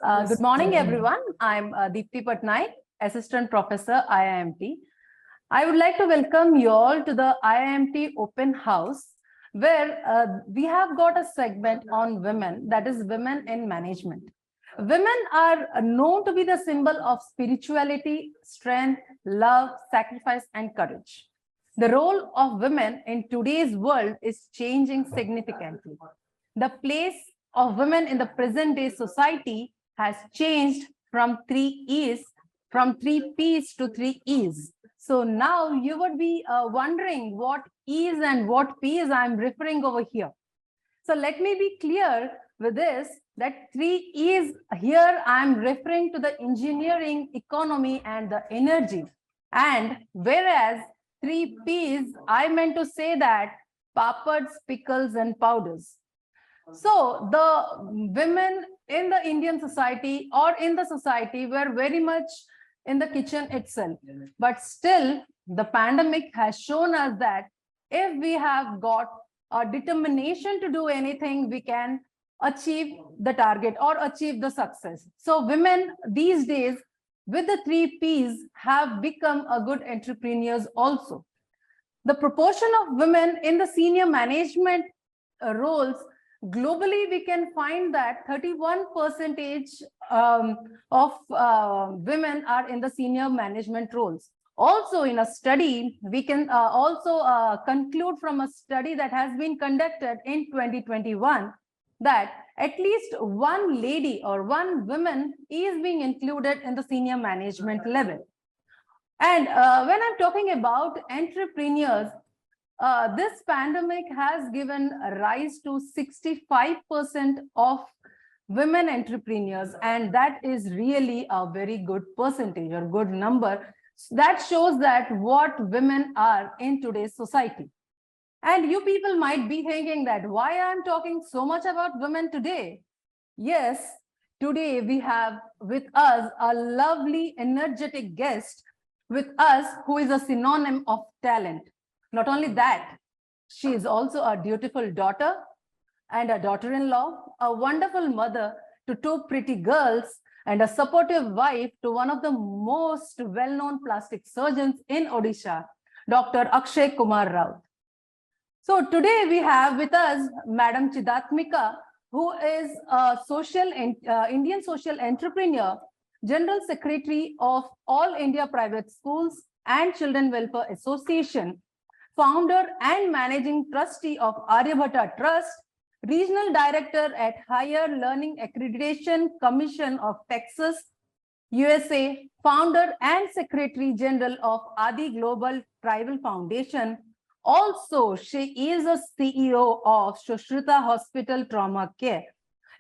Good morning, everyone. I'm Deepti Patnaik, Assistant Professor, IIMT. I would like to welcome you all to the IIMT Open House, where we have got a segment on women, that is women in management. Women are known to be the symbol of spirituality, strength, love, sacrifice, and courage. The role of women in today's world is changing significantly. The place of women in the present day society has changed from three P's to three E's. So now you would be wondering what E's and what P's I'm referring over here. So let me be clear with this, that three E's here I'm referring to the engineering, economy, and the energy. And whereas three P's, I meant to say that papads, pickles, and powders. So the women in the Indian society or in the society were very much in the kitchen itself. But still, the pandemic has shown us that if we have got a determination to do anything, we can achieve the target or achieve the success. So women these days with the three P's have become a good entrepreneurs also. The proportion of women in the senior management roles globally, we can find that 31% of women are in the senior management roles. Also, in a study, we can also conclude from a study that has been conducted in 2021 that at least one lady or one woman is being included in the senior management level. And when I'm talking about entrepreneurs, this pandemic has given a rise to 65% of women entrepreneurs, and that is really a very good percentage or good number. That shows that what women are in today's society. And you people might be thinking that why I'm talking so much about women today. Yes, today we have with us a lovely, energetic guest with us who is a synonym of talent. Not only that, she is also a dutiful daughter and a daughter-in-law, a wonderful mother to two pretty girls, and a supportive wife to one of the most well-known plastic surgeons in Odisha, Dr. Akshay Kumar Raut. So today we have with us Madam Chidatmika, who is a Indian social entrepreneur, General Secretary of All India Private Schools and Children Welfare Association, founder and managing trustee of Aryabhatta Trust, regional director at Higher Learning Accreditation Commission of Texas, USA, founder and secretary general of Adi Global Tribal Foundation. Also, she is a CEO of Sushruta Hospital Trauma Care.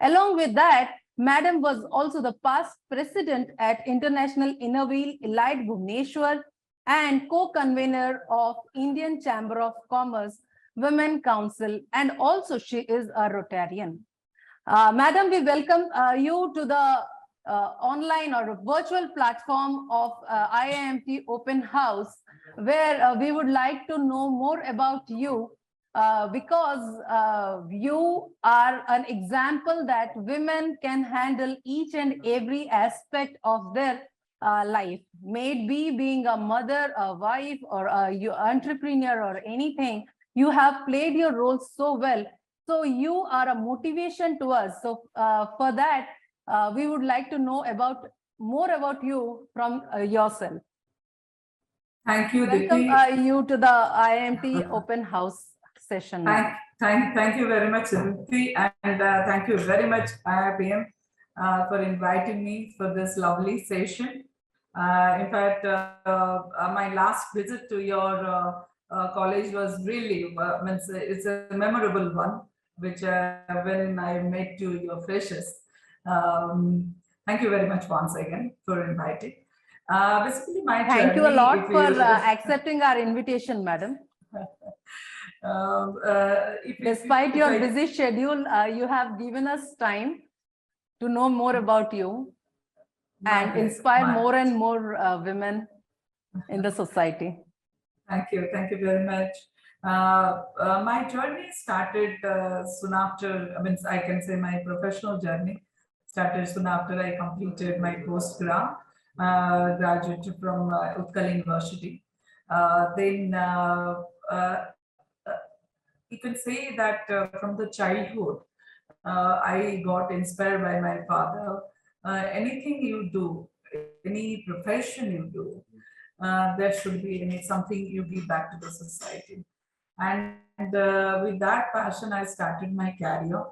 Along with that, Madam was also the past president at International Innerville Elite Bhubaneswar and co-convener of Indian Chamber of Commerce Women Council, and also she is a Rotarian. Madam, we welcome you to the online or virtual platform of IIMT Open House, where we would like to know more about you because you are an example that women can handle each and every aspect of their life, may it be being a mother, a wife, or a entrepreneur or anything. You have played your role so well. So you are a motivation to us. So for that, we would like to know more about you from yourself. Thank you, Welcome Dipti. you to the IIMT Open House session. Thank you very much, Dipti, and thank you very much, IIPM, for inviting me for this lovely session. In fact, my last visit to your college was really, it's a memorable one, which when I met you, your freshers. Thank you very much once again for inviting. Basically, my Thank you a lot for accepting our invitation, Madam. Despite your busy schedule, you have given us time to know more about you and inspire more and more women in the society. Thank you very much. My journey started soon after, I can say my professional journey started soon after I completed my postgrad, graduated from Utkal University. Then you can say that from the childhood, I got inspired by my father. Anything you do, any profession you do, there should be something you give back to the society. And with that passion, I started my career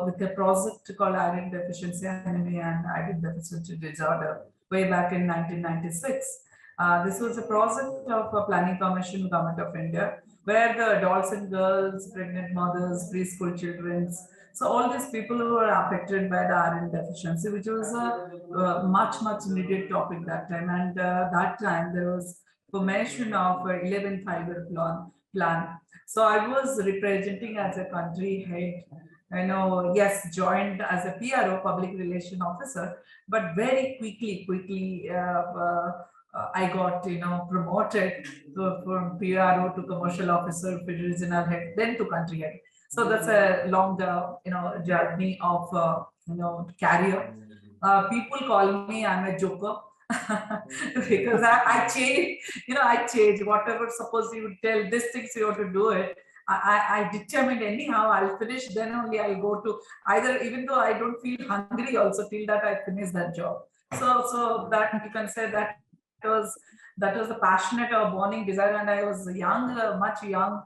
with a project called Iron Deficiency Anemia and Iron Deficiency Disorder way back in 1996. This was a project of a planning commission, Government of India, where the adults and girls, pregnant mothers, preschool children, so all these people who were affected by the iron deficiency, which was a much needed topic that time. And that time there was formation of 11 fiber plan. So I was representing as a country head, yes, joined as a PRO, public relation officer, but very quickly, I got, promoted from PRO to commercial officer, to regional head, then to country head. So that's a long, journey of, career. People call me, I'm a joker. Because I change, I change whatever. Suppose you tell this things you have to do it. I determined anyhow. I'll finish. Then only I'll go to either. Even though I don't feel hungry, also till that I finish that job. So that you can say that was the passionate or burning desire, and I was young, much young.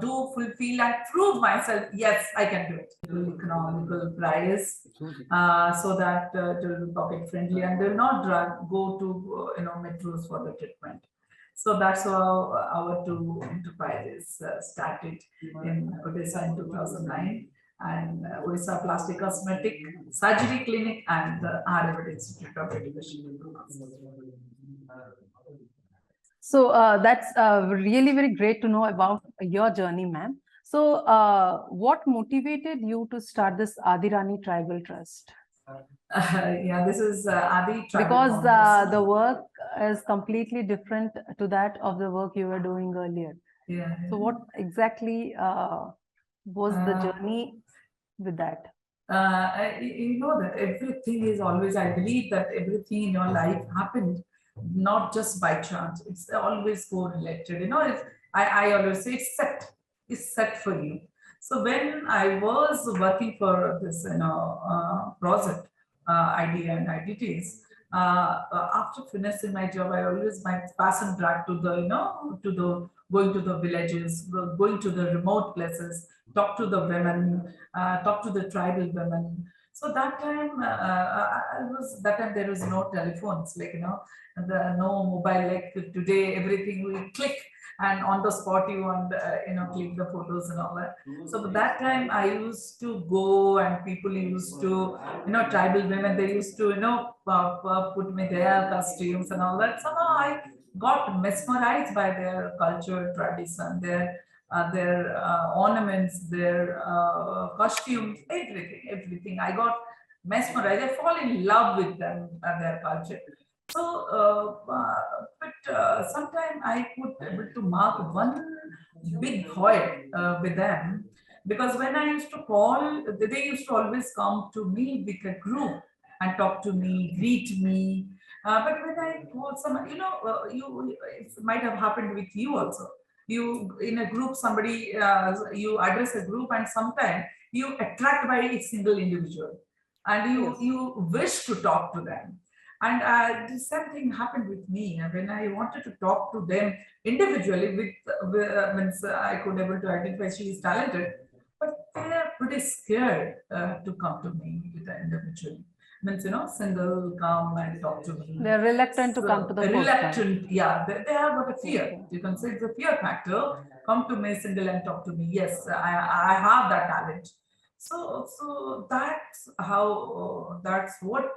Do fulfill and prove myself. Yes, I can do it. Economical price, so that it will be pocket friendly and will not go to metros for the treatment. So that's how our two enterprises started in Odisha in 2009, and Odisha Plastic Cosmetic Surgery Clinic and the Adhirami Institute of Education. So that's really very great to know about your journey, ma'am. So what motivated you to start this Adhirami Tribal Trust? Yeah, this is Adi Tribal. Because the work is completely different to that of the work you were doing earlier. Yeah. So what exactly was the journey with that? You know that everything is always, I believe that everything in your life happened not just by chance. It's always correlated. I always say it's set for you. So when I was working for this, project, idea and IDTs, after finishing my job, I always my passion dragged to the, going to the villages, going to the remote places, talk to the women, talk to the tribal women. So that time, there was no telephones, no mobile like today. Everything we click and on the spot you want, click the photos and all that. So that time I used to go and people used to, tribal women, they used to, put me their costumes and all that. Somehow I got mesmerized by their culture, tradition, their ornaments, their costumes, everything. I got mesmerized. I fall in love with them and their culture. So, but sometimes I could able to mark one big void with them, because when I used to call, they used to always come to me with a group and talk to me, greet me. But when I call some, it might have happened with you also. You in a group, somebody you address a group, and sometimes you attract by a single individual, and you wish to talk to them. And the same thing happened with me when I wanted to talk to them individually. Means I could able to identify she is talented, but they are pretty scared to come to me with the individual. Means single come and talk to me. They're reluctant to come to the reluctant. Yeah, they have got a fear. Okay. You can say it's a fear factor. Come to me single and talk to me. Yes, I have that talent. So that's how, that's what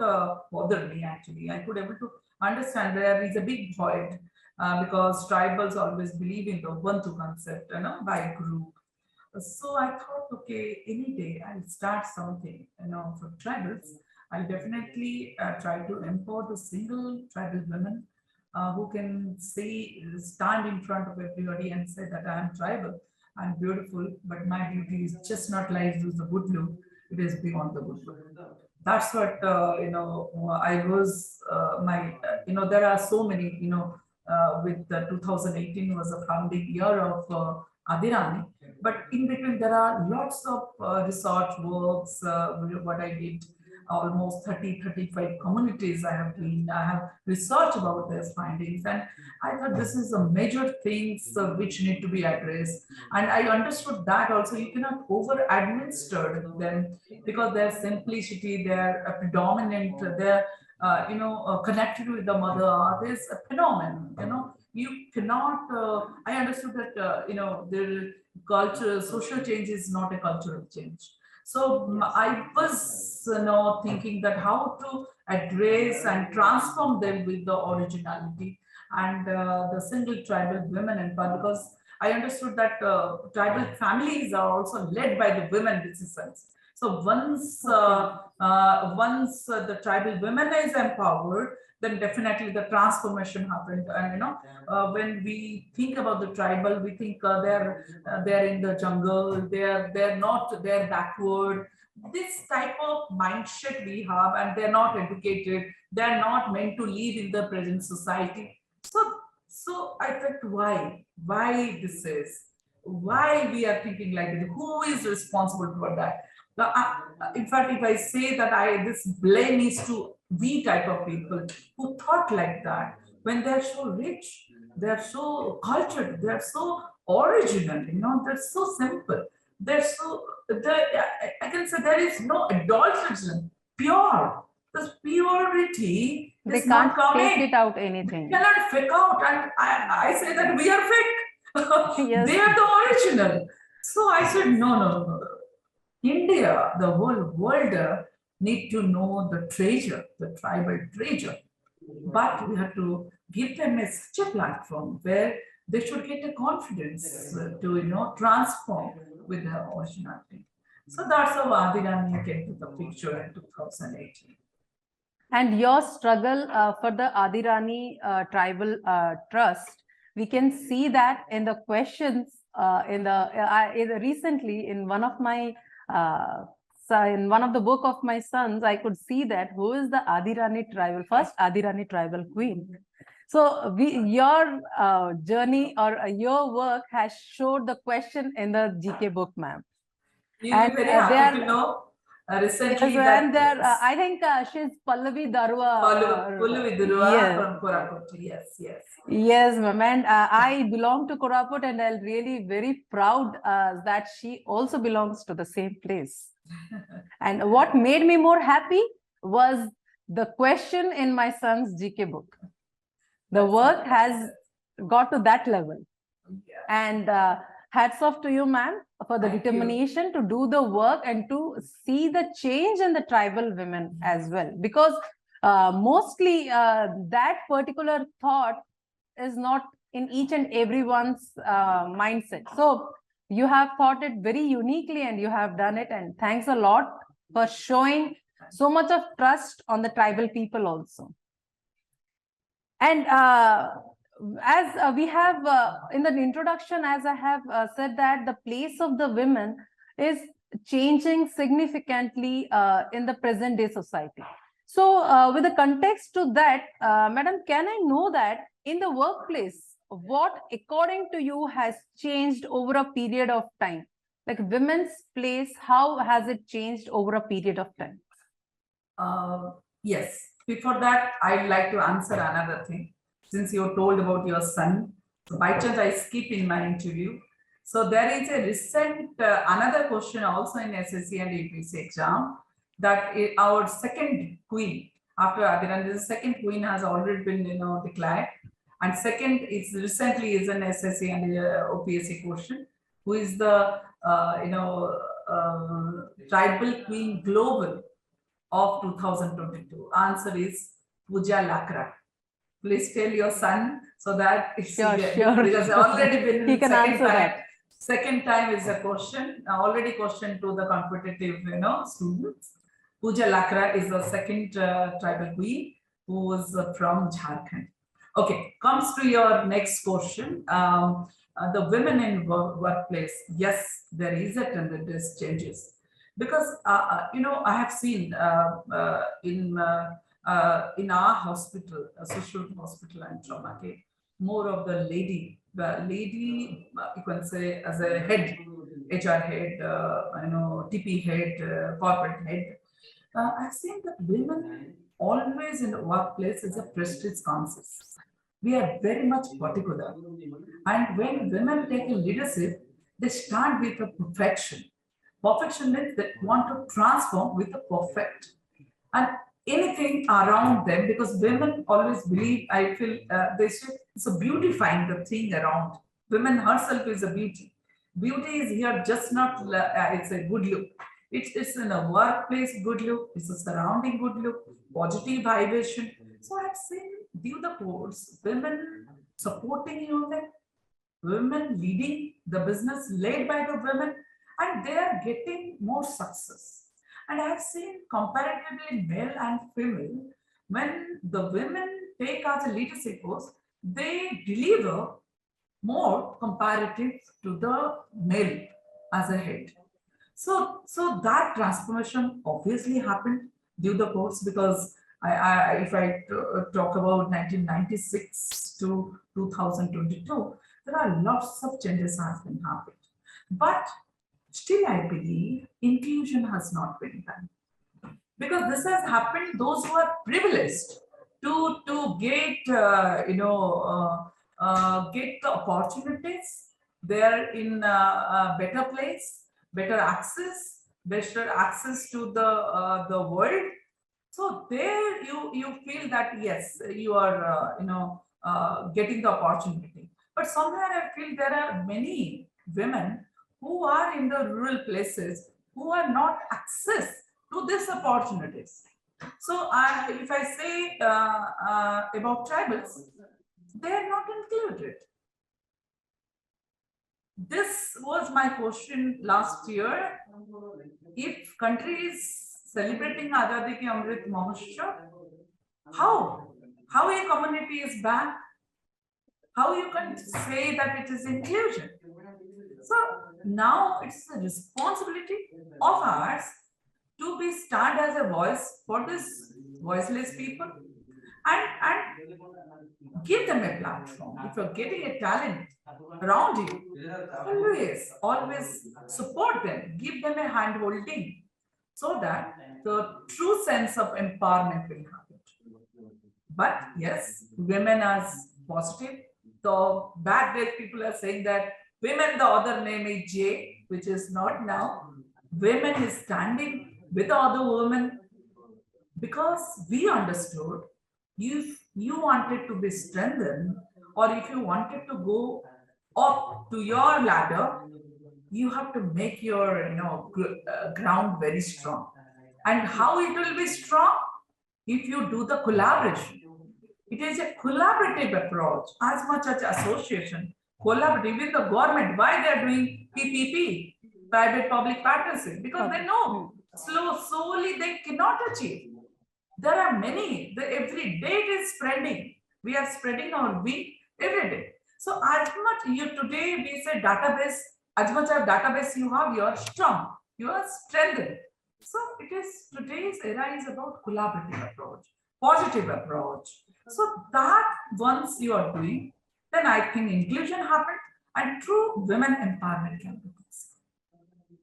bothered me actually. I could able to understand there is a big void because tribals always believe in the Ubuntu concept, by group. So I thought, okay, any day I'll start something, for tribals. I'll definitely try to empower the single tribal women who can stand in front of everybody and say that I am tribal. I'm beautiful, but my beauty is just not like the good look. It is beyond the good look. that's what I was there are so many with 2018 was a founding year of Adhirami, but in between there are lots of research works. What I did, almost 35 communities I have researched about their findings, and I thought this is a major things which need to be addressed. And I understood that also you cannot over administer them, because their simplicity, their predominant, their connected with the mother earth is a phenomenon. You cannot. I understood that their culture, social change is not a cultural change. So I was thinking that how to address and transform them with the originality and the single tribal women empowerment, because I understood that tribal families are also led by the women decisions. So once the tribal women is empowered, then definitely the transformation happened. And when we think about the tribal, we think they're in the jungle, they're backward. This type of mindset we have, and they're not educated, they're not meant to live in the present society. So I thought, why this is, why we are thinking like this? Who is responsible for that? In fact, if I say that this blame is to we type of people who thought like that, when they're so rich, they're so cultured, they're so original, they're so simple, I can say there is no adulterism, pure. This purity They is not can't coming. fake it out anything. They cannot fake out, and I say that we are fake. Yes. They are the original. So I said, no. India, the whole world need to know the treasure, the tribal treasure. But we have to give them such a platform where they should get a confidence to transform with their originality. So that's how Adhirami came to the picture in 2018. And your struggle for the Adhirami Tribal Trust, we can see that in the questions recently in one of my in one of the book of my sons, I could see that who is the first Adhirami Tribal Queen. So your journey or your work has showed the question in the GK book, ma'am. You'll be very happy to know. Recently, I think she's Pallavi Darwa. Pallavi Darwa Yes. from Koraput. Yes. Yes, ma'am. And I belong to Koraput, and I'm really very proud that she also belongs to the same place. And what made me more happy was the question in my son's GK book. The work has got to that level. Yeah. And hats off to you, ma'am, for the determination to do the work and to see the change in the tribal women as well. Because mostly that particular thought is not in each and everyone's mindset. So you have thought it very uniquely and you have done it. And thanks a lot for showing so much of trust on the tribal people also. And as we have in the introduction, as I have said that the place of the women is changing significantly in the present day society. So with the context to that, madam, can I know that in the workplace, what according to you has changed over a period of time? Like women's place, how has it changed over a period of time? Yes. Before that, I'd like to answer another thing. Since you told about your son, so by chance I skip in my interview. So there is a recent another question also in SSC and UPSC exam, that our second queen after Adhirami, the second queen has already been declared, and second is recently is an SSC and OPSC question, who is the tribal queen global of 2022. Answer is Pooja Lakra. Please tell your son so that sure. Because already been he can second answer time. that. Second time is a question, already question to the competitive students. Pooja Lakra is the second tribal queen who was from Jharkhand. Okay, comes to your next question. The women in workplace, yes, there is a tremendous changes. Because I have seen in our hospital, Sushruta hospital and trauma care, more of the lady you can say as a head, HR head, TP head, corporate head. I've seen that women always in the workplace is a prestige concept. We are very much particular. And when women take a leadership, they start with a perfection. Perfection means they want to transform with a perfect. And anything around them, because women always believe, I feel they say it's a beautifying the thing around. Women herself is a beauty. Beauty is here just not, it's a good look. It's in a workplace good look, it's a surrounding good look, positive vibration. So I've seen due the course, women supporting women, women leading the business led by the women, and they are getting more success. And I have seen comparatively male and female, when the women take as a leadership post, they deliver more comparative to the male as a head. So that transformation obviously happened due the course, because if I talk about 1996 to 2022, there are lots of changes has been happened. But still, I believe inclusion has not been done, because this has happened. Those who are privileged to get get the opportunities, they are in a better place, better access to the world. So there you feel that yes, you are getting the opportunity. But somewhere I feel there are many women who are in the rural places who are not access to these opportunities. So if I say about tribals, they are not included. This was my question last year. If country is celebrating Azadi Ki Amrit Mahotsav, how a community is back? How you can say that it is inclusion? So now it's a responsibility of ours to be stand as a voice for this voiceless people, and give them a platform. If you're getting a talent around you, always support them, give them a hand holding, so that the true sense of empowerment will happen. But yes, women are positive. The bad day people are saying that women, the other name is J, which is not now. Women is standing with other women, because we understood if you wanted to be strengthened, or if you wanted to go up to your ladder, you have to make your ground very strong. And how it will be strong? If you do the collaboration. It is a collaborative approach as much as association. Collaborative with the government. Why they are doing PPP, private public partnership? Because they know slowly they cannot achieve. There are many. Every day it is spreading. We are spreading our wing every day. So as much today we say database, as much as database you have, you are strong, you are strengthened. So it is today's era is about collaborative approach, positive approach. So that once you are doing, then I think inclusion happens and true women empowerment can be possible.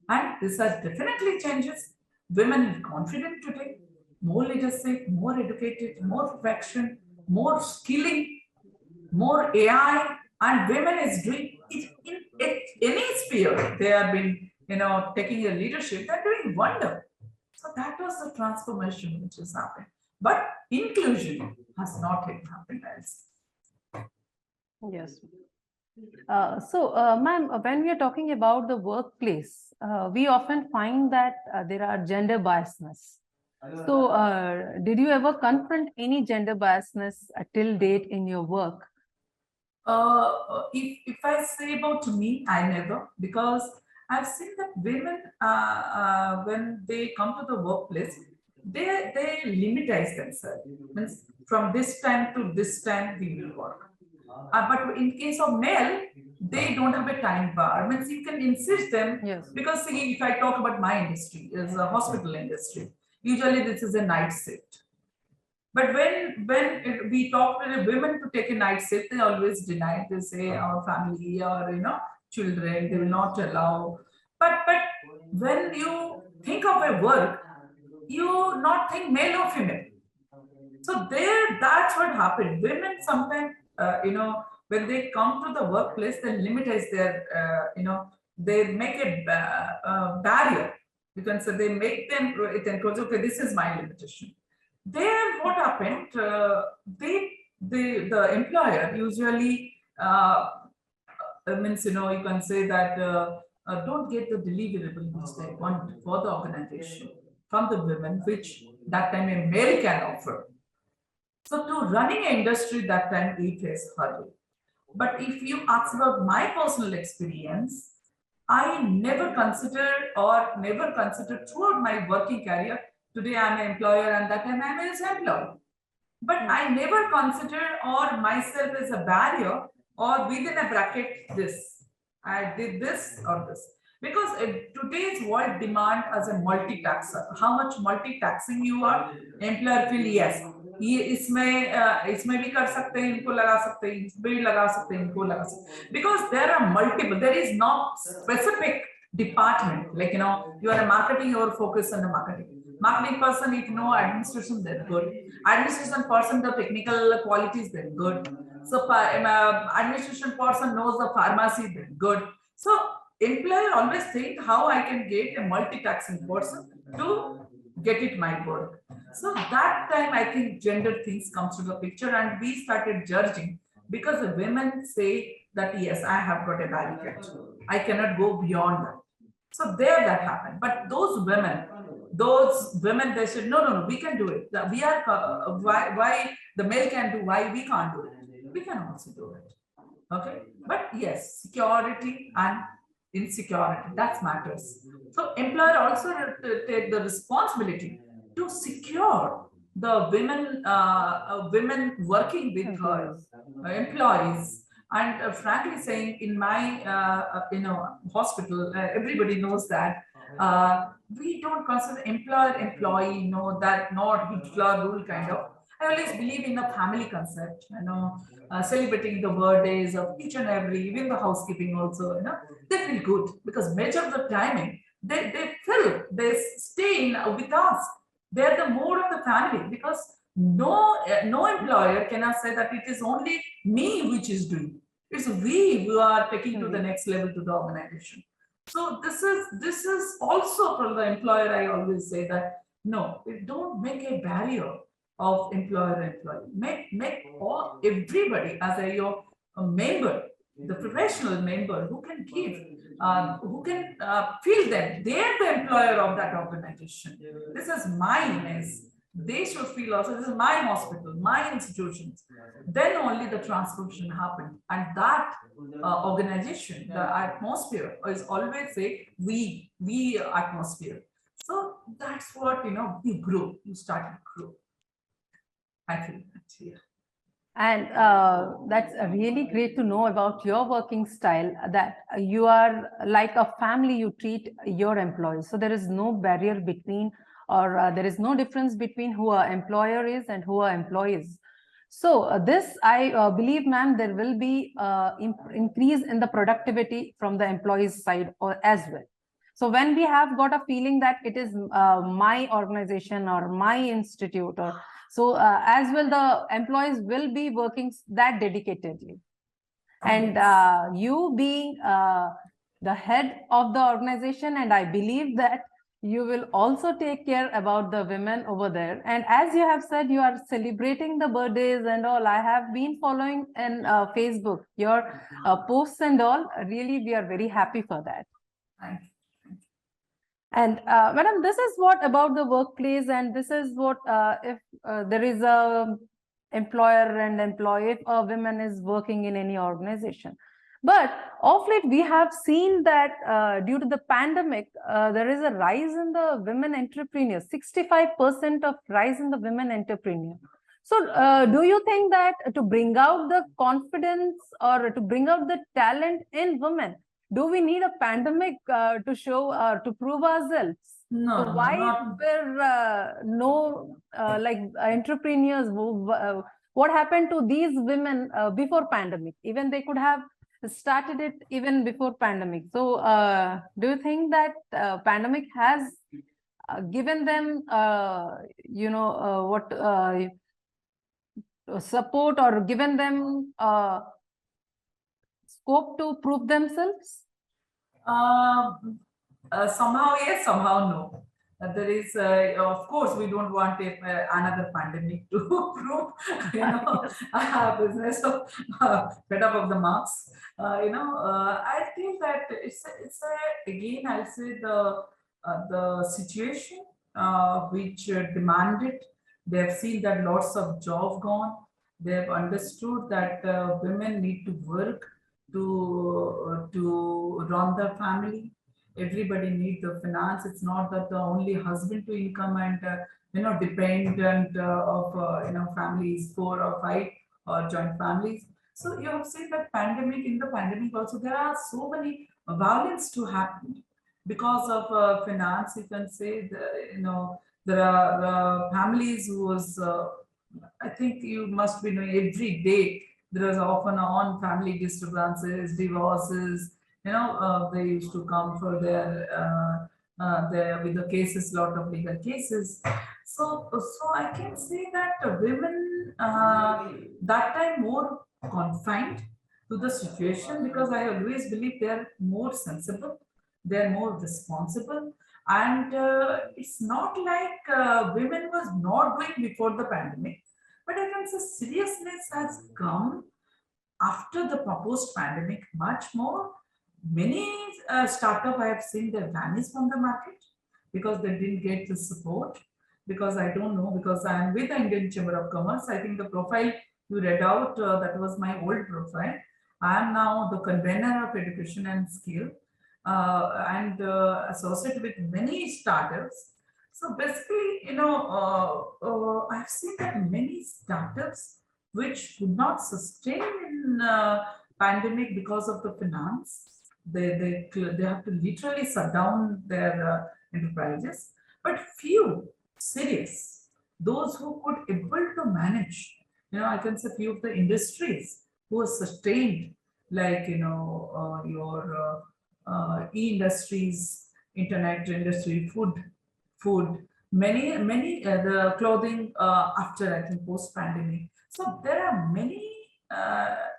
And this has definitely changes. Women are confident today, more leadership, more educated, more perfection, more skilling, more AI, and women is doing it in any sphere. They have been, taking a leadership. They're doing wonder. So that was the transformation which has happened. But inclusion has not yet happened else. Yes. Ma'am, when we are talking about the workplace, we often find that there are gender biasness. So, did you ever confront any gender biasness till date in your work? If I say about me, I never, because I've seen that women, when they come to the workplace, they limitize themselves. Means from this time to this time we will work. But in case of male, they don't have a time bar. Means you can insist them, Yes. because see, if I talk about my industry, is a hospital industry. Usually this is a night shift. But when we talk to the women to take a night shift, they always deny. They say our family or children, they will not allow. But when you think of a work, you not think male or female. So that's what happened. Women sometimes, when they come to the workplace, they limitize their, they make a barrier. You can say they make them, it encroach, okay, this is my limitation. There, what happened, the employer usually means, you can say that don't get the deliverable which they want for the organization from the women, which that time a male can offer. So to running an industry that time, it is hurdle. But if you ask about my personal experience, I never considered throughout my working career. Today I'm an employer and that time I'm an employee. But I never considered or myself as a barrier or within a bracket this. I did this or this. Because today's world demand as a multitasker. How much multitasking you are, employer feel yes. ये इसमें भी कर सकते हैं, इनको लगा सकते हैं, इसमें भी लगा सकते हैं, इनको लगा सकते हैं. Because there are multiple, there is no specific department. Like you are a marketing, you are focused on the marketing. Marketing person, if you know administration, they're good. Administration person, the technical qualities, they're good. So administration person knows the pharmacy, they're good. So employer always think how I can get a multitasking person to get it my work. So that time I think gender things comes to the picture and we started judging because the women say that yes, I have got a barricade. I cannot go beyond that. So there that happened. But those women, they said, no, we can do it. We are, why the male can do, why we can't do it? We can also do it. Okay. But yes, security and insecurity, that matters. So employer also take the responsibility to secure the women working with her employees. And frankly saying, in my hospital, everybody knows that we don't consider employer-employee, that not Hitler rule kind of. I always believe in the family concept, celebrating the birthdays of each and every, even the housekeeping also, they feel good because major of the timing, they stay in with us. They're the mode of the family because no employer cannot say that it is only me which is doing. It's we who are taking to the next level to the organization. So this is also from the employer. I always say that no, don't make a barrier of employer-employee. Make everybody as your member, the professional member who can give, who can feel that they're the employer of that organization. This is mine. They should feel also this is my hospital, my institutions. Then only the transformation happened, and that organization, the atmosphere is always say we atmosphere. So that's what you grew. You started to grow. I feel that here. And that's really great to know about your working style, that you are like a family, you treat your employees. So there is no barrier between, or there is no difference between who our employer is and who our employee is. So this, I believe, ma'am, there will be increase in the productivity from the employees side as well. So when we have got a feeling that it is my organization or my institute, or so as well, the employees will be working that dedicatedly. And you being the head of the organization, and I believe that you will also take care about the women over there. And as you have said, you are celebrating the birthdays and all. I have been following in Facebook, your posts and all. Really, we are very happy for that. Thank you. And madam, this is what about the workplace, and this is what if there is a employer and employee, if a woman is working in any organization. But of late, we have seen that due to the pandemic, there is a rise in the women entrepreneurs, 65% of rise in the women entrepreneur. So, do you think that to bring out the confidence or to bring out the talent in women, do we need a pandemic to show to prove ourselves? No, So no, why not. were no like entrepreneurs? What happened to these women before pandemic? Even they could have started it even before pandemic. So, do you think that pandemic has given them, what support or given them scope to prove themselves? Somehow yes, somehow no. There is, of course, we don't want another pandemic to prove, business of fed up of the marks. I think that again, I'll say the situation which demanded. They have seen that lots of jobs gone. They have understood that women need to work to run the family. Everybody needs the finance. It's not that the only husband to income and dependent of families, 4 or 5 or joint families. So you have seen that pandemic. In the pandemic also there are so many violence to happen because of finance. You can say there are families who was I think you must be knowing every day there is often on family disturbances, divorces. They used to come for their with the cases, lot of legal cases. So I can say that women that time more confined to the situation, because I always believe they are more sensible, they are more responsible, and it's not like women was not doing before the pandemic, but I can say seriousness has come after the proposed pandemic much more. Many startup I have seen they vanish from the market because they didn't get the support. Because I don't know, because I am with the Indian Chamber of Commerce. I think the profile you read out, that was my old profile. I am now the convener of education and skill and associated with many startups. So basically, I've seen that many startups which could not sustain in pandemic because of the finance. They have to literally shut down their enterprises. But few serious, those who could able to manage, I can say few of the industries who are sustained, like your e-industries, internet industry, food, many the clothing after I think post pandemic. So there are many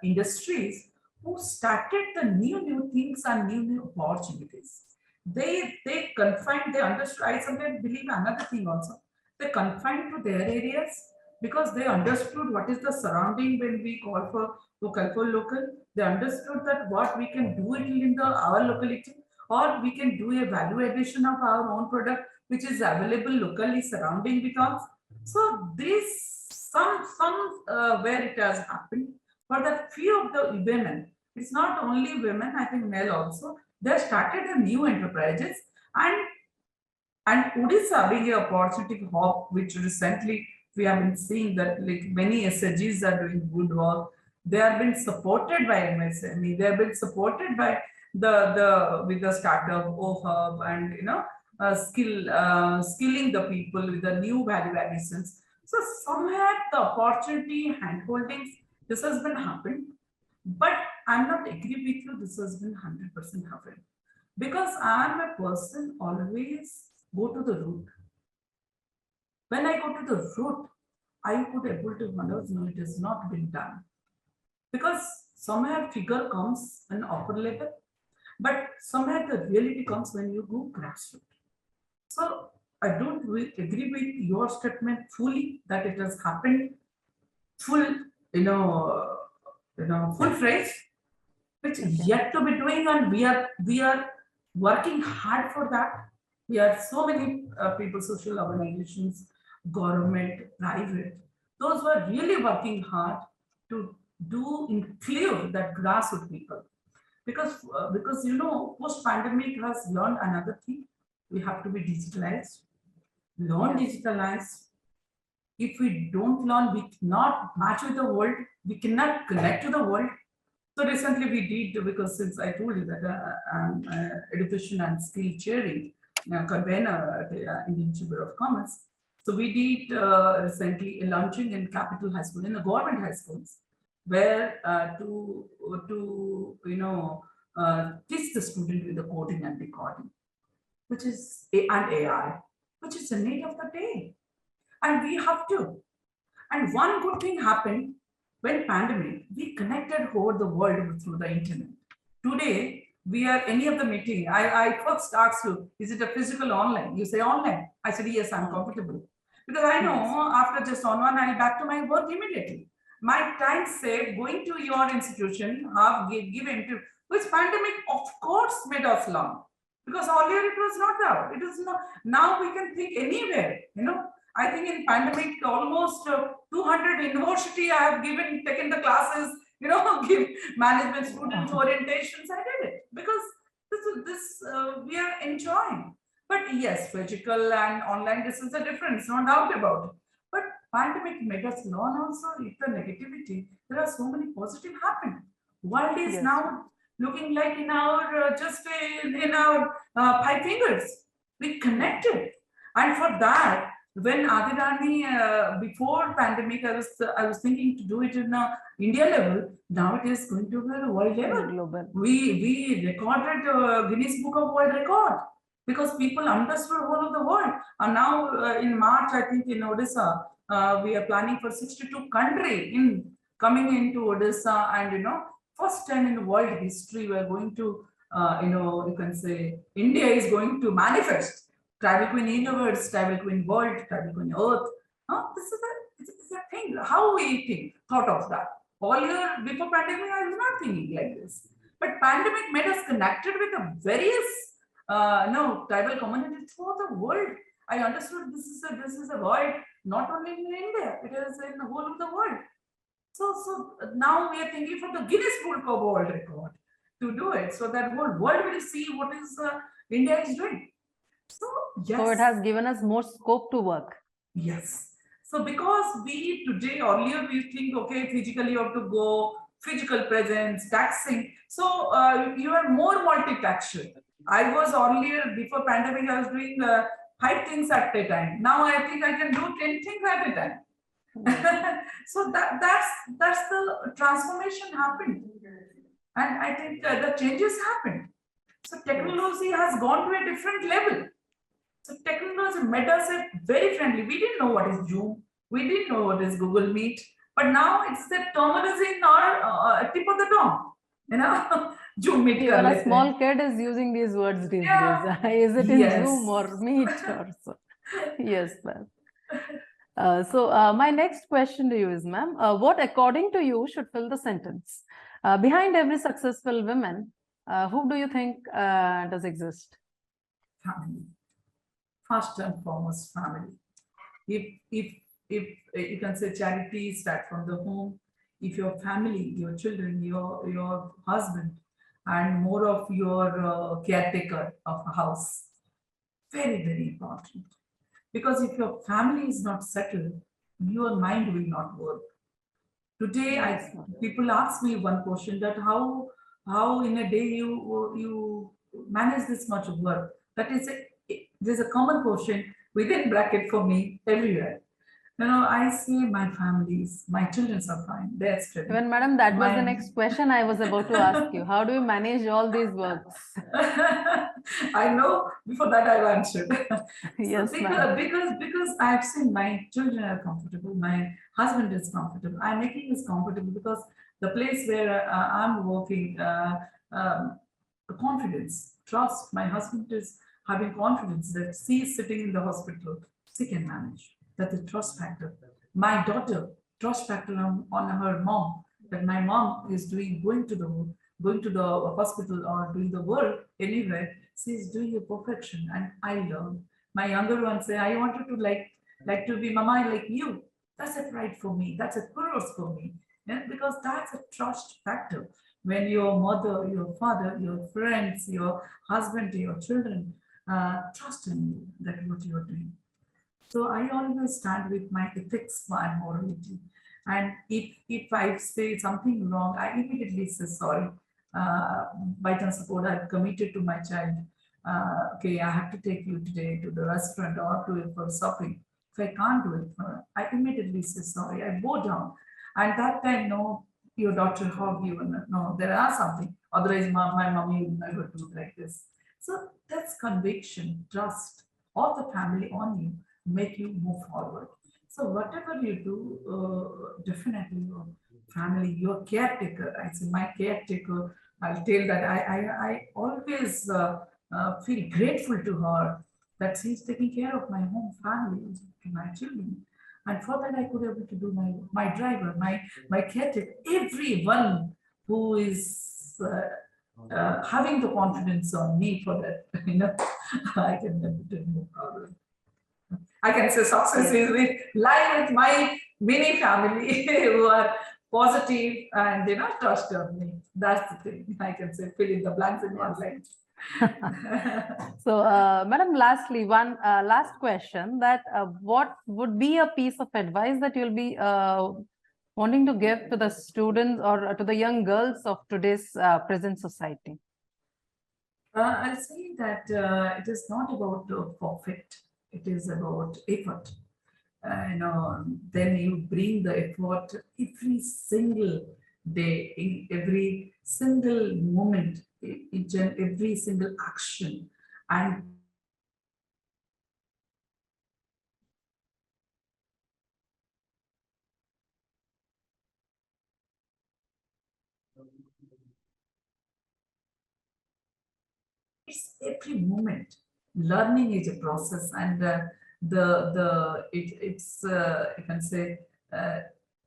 industries who started the new things and new opportunities. They confined, they understood. I sometimes believe another thing also. They confined to their areas because they understood what is the surrounding when we call for local. They understood that what we can do it in our locality, or we can do a value addition of our own product which is available locally surrounding because. So this some where it has happened, but the few of the women, it's not only women, I think male also, they started a new enterprises, and Odisha being an opportunity hub, which recently we have been seeing that like many SHGs are doing good work. They are being supported by MSME. They have been supported by the with the startup OHub and skilling the people with the new value additions. So somewhere the opportunity handholdings, this has been happened, but I'm not agree with you. This has been 100% happened because I'm a person always go to the root. When I go to the root, I could able to wonder, no, it has not been done. Because somewhere figure comes an upper level, but somewhere the reality comes when you go grassroots. So I don't agree with your statement fully that it has happened full, full phrase, which is yet to be doing, and we are working hard for that. We are so many people, social organizations, government, private, those who are really working hard to do include that grassroots people, because post pandemic has learned another thing. We have to be digitalized, non digitalized, if we don't learn, we cannot match with the world, we cannot connect to the world. So recently we did, because since I told you that I'm education and skill sharing convener at the Indian Chamber of Commerce. So we did recently a launching in Capital High School, in the government high schools, where to teach the student with the coding and decoding, which is and AI, which is the need of the day, and we have to. And one good thing happened when pandemic, we connected over the world through the internet. Today, we are any of the meeting. I first asked you, is it a physical or online? You say online. I said, yes, I'm comfortable. Because I know after just online, I'll back to my work immediately. My time saved going to your institution, given to which pandemic, of course, made us learn. Because earlier it was not there. It is not. Now we can think anywhere, I think in pandemic, almost 200 university I have taken the classes, give management students orientations. I did it because this we are enjoying. But yes, physical and online, this is a difference, no doubt about it. But pandemic made us learn also if the negativity, there are so many positive happen. World is now looking like in our just in our 5 fingers. We connected, and for that, when Adhirami before pandemic, I was thinking to do it in India level. Now it is going to be the world level. Global. We recorded Guinness Book of World Record because people understood whole of the world. And now in March, I think in Odisha, we are planning for 62 country in coming into Odisha, and first time in world history we are going to you can say India is going to manifest. Tribal Queen Universe, Tribal Queen World, Tribal Queen Earth. This is a thing. How we thought of that? All year before pandemic, I was not thinking like this. But pandemic made us connected with the various tribal communities throughout the world. I understood this is a world not only in India, it is in the whole of the world. So now we are thinking for the Guinness Book of World Record to do it, so that whole world will see what is India is doing. So yes. So it has given us more scope to work. Yes. So because we today, earlier we think, okay, physically you have to go, physical presence, taxing. So you are more multi-taxual. I was earlier, before pandemic, I was doing 5 things at a time. Now I think I can do 10 things at a time. So that's the transformation happened. And I think the changes happened. So technology has gone to a different level. So technology made us very friendly. We didn't know what is Zoom. We didn't know what is Google Meet. But now it's the terminology in our tip of the tongue. Zoom Meet. Even a small kid is using these words these days. Is it in Zoom or Meet or so? Yes, ma'am. So my next question to you is, ma'am, what according to you should fill the sentence? Behind every successful woman, who do you think does exist? Family. First and foremost, family. If you can say charity start from the home, if your family, your children, your husband, and more of your caretaker of a house, very, very important. Because if your family is not settled, your mind will not work. Today, people ask me one question, that how in a day you manage this much of work. That is there's a common question within bracket for me everywhere. I say my families, my children are fine. They're steady. Even madam, that was the next question I was about to ask you. How do you manage all these works? I know, before that I've answered. Yes, because I've seen my children are comfortable, my husband is comfortable, I'm making this comfortable because the place where I'm working, confidence, trust, my husband is having confidence that she's sitting in the hospital, she can manage. That's a trust factor. My daughter, trust factor on her mom, that my mom is going to the hospital or doing the work anywhere. She's doing a perfection, and I learn. My younger one say, I wanted to like to be mama like you. That's a pride for me. That's a purpose for me. Because that's a trust factor. When your mother, your father, your friends, your husband, your children trust in you, that what you're doing. So I always stand with my ethics and morality. And if I say something wrong, I immediately say sorry. By turn support, I've committed to my child. Okay, I have to take you today to the restaurant or to for shopping. If I can't do it for her, I immediately say sorry. I bow down. And that time, no, your daughter hug you. And no, there are something. Otherwise, my mommy would never do like this. So that's conviction, trust, of the family on you, make you move forward. So whatever you do, definitely your family, your caretaker. I say my caretaker. I'll tell that I always feel grateful to her that she's taking care of my home family, my children. And for that, I could able to do my driver, my caretaker, everyone who is having the confidence on me for that, I can never do no problem. I can say success is with lie with my mini family who are positive and trust on me. That's the thing. I can say fill in the blanks in one line. So, Madam, lastly, one last question, that what would be a piece of advice that you'll be wanting to give to the students or to the young girls of today's present society? I'll say that it is not about perfect. It is about effort. Then you bring the effort every single day, in every single moment, in every single action, and it's every moment. Learning is a process, and it's you can say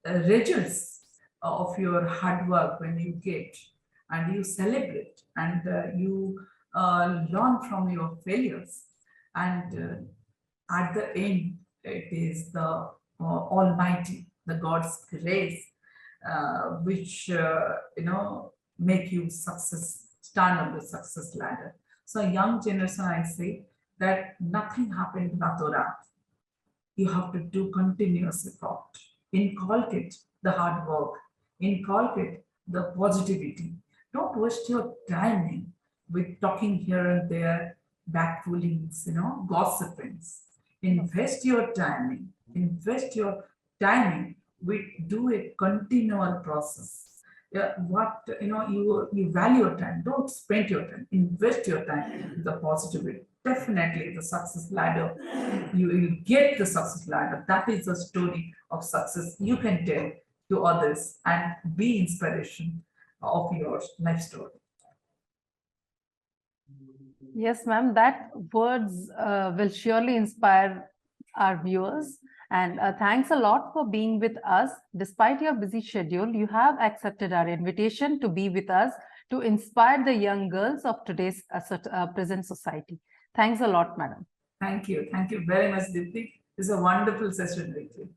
results of your hard work when you get and you celebrate and you learn from your failures, and at the end it is the Almighty, the God's grace, which make you stand on the success ladder. So young generation, I say that nothing happened rato-rat. You have to do continuous effort, inculcate the hard work, inculcate the positivity. Don't waste your time with talking here and there, backfoolings, gossipings. Invest your timing, we do a continual process. Yeah, you value your time. Don't spend your time. Invest your time with the positivity. Definitely, the success ladder. You will get the success ladder. That is the story of success you can tell to others and be inspiration of your life story. Yes, ma'am. That words will surely inspire our viewers. And thanks a lot for being with us. Despite your busy schedule, you have accepted our invitation to be with us to inspire the young girls of today's present society. Thanks a lot, madam. Thank you. Thank you very much, Dipti. It's a wonderful session with you.